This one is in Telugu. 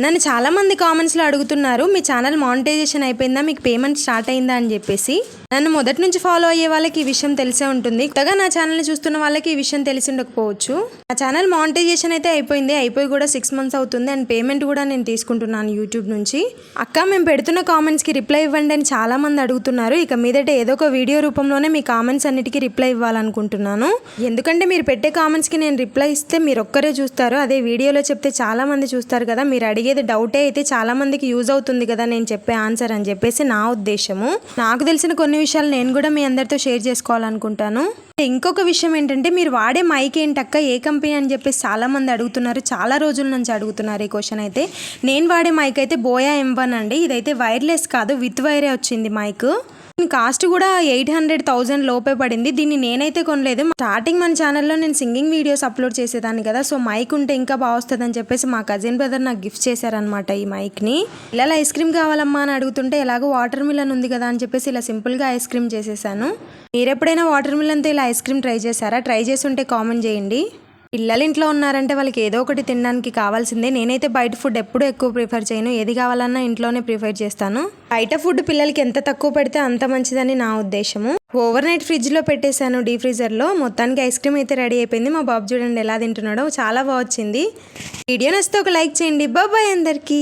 నన్ను చాలామంది కామెంట్స్లో అడుగుతున్నారు, మీ ఛానల్ మానిటైజేషన్ అయిపోయిందా, మీకు పేమెంట్ స్టార్ట్ అయిందా అని చెప్పేసి. నన్ను మొదటి నుంచి ఫాలో అయ్యే వాళ్ళకి ఈ విషయం తెలిసే ఉంటుంది. కొత్తగా నా ఛానల్ని చూస్తున్న వాళ్ళకి ఈ విషయం తెలిసి ఉండకపోవచ్చు. నా ఛానల్ మానిటైజేషన్ అయితే అయిపోయింది. అయిపోయి కూడా 6 months అవుతుంది. అండ్ పేమెంట్ కూడా నేను తీసుకుంటున్నాను యూట్యూబ్ నుంచి. అక్క, మేము పెడుతున్న కామెంట్స్కి రిప్లై ఇవ్వండి అని చాలామంది అడుగుతున్నారు. ఇక మీదట ఏదో ఒక వీడియో రూపంలోనే మీ కామెంట్స్ అన్నిటికీ రిప్లై ఇవ్వాలనుకుంటున్నాను. ఎందుకంటే మీరు పెట్టే కామెంట్స్కి నేను రిప్లై ఇస్తే మీరు ఒక్కరే చూస్తారు. అదే వీడియోలో చెప్తే చాలామంది చూస్తారు కదా. మీరు అడిగేది డౌటే అయితే చాలామందికి యూజ్ అవుతుంది కదా నేను చెప్పే ఆన్సర్ అని చెప్పేసి నా ఉద్దేశము. నాకు తెలిసిన కొన్ని విషయాలు నేను కూడా మీ అందరితో షేర్ చేసుకోవాలనుకుంటాను. ఇంకొక విషయం ఏంటంటే, మీరు వాడే మైక్ ఏంటక్క, ఏ కంపెనీ అని చెప్పేసి చాలామంది అడుగుతున్నారు. చాలా రోజుల నుంచి అడుగుతున్నారు ఈ క్వశ్చన్ అయితే. నేను వాడే మైక్ అయితే బోయా M1 అండి. ఇదైతే వైర్లెస్ కాదు, విత్ వైరే వచ్చింది మైక్. దీని కాస్ట్ కూడా 800,000 లోపే పడింది. దీన్ని నేనైతే కొనలేదు. స్టార్టింగ్ మన ఛానల్లో నేను సింగింగ్ వీడియోస్ అప్లోడ్ చేసేదాన్ని కదా. సో మైక్ ఉంటే ఇంకా బాగుస్తుంది అని చెప్పేసి మా కజిన్ బ్రదర్ నాకు గిఫ్ట్ చేశారనమాట ఈ మైక్ని. ఇలా ఐస్ క్రీమ్ కావాలమ్మా అని అడుగుతుంటే, ఎలాగో వాటర్ మిలన్ ఉంది కదా అని చెప్పేసి ఇలా సింపుల్గా ఐస్ క్రీమ్ చేసేసాను. మీరు ఎప్పుడైనా వాటర్ మిలన్తో ఇలా ఐస్ క్రీమ్ ట్రై చేశారా? ట్రై చేసి ఉంటే కామెంట్ చేయండి. పిల్లలు ఇంట్లో ఉన్నారంటే వాళ్ళకి ఏదో ఒకటి తినడానికి కావాల్సిందే. నేనైతే బయట ఫుడ్ ఎప్పుడూ ఎక్కువ ప్రిఫర్ చేయను. ఏది కావాలన్నా ఇంట్లోనే ప్రిఫర్ చేస్తాను. బయట ఫుడ్ పిల్లలకి ఎంత తక్కువ పెడితే అంత మంచిదని నా ఉద్దేశము. ఓవర్ నైట్ ఫ్రిడ్జ్లో పెట్టేశాను, డీ ఫ్రీజర్లో. మొత్తానికి ఐస్ క్రీమ్ అయితే రెడీ అయిపోయింది. మా బాబు చూడండి ఎలా తింటున్నాడో, చాలా బాగా వచ్చింది. వీడియో నచ్చితే ఒక లైక్ చేయండి. బాయ్ అందరికీ.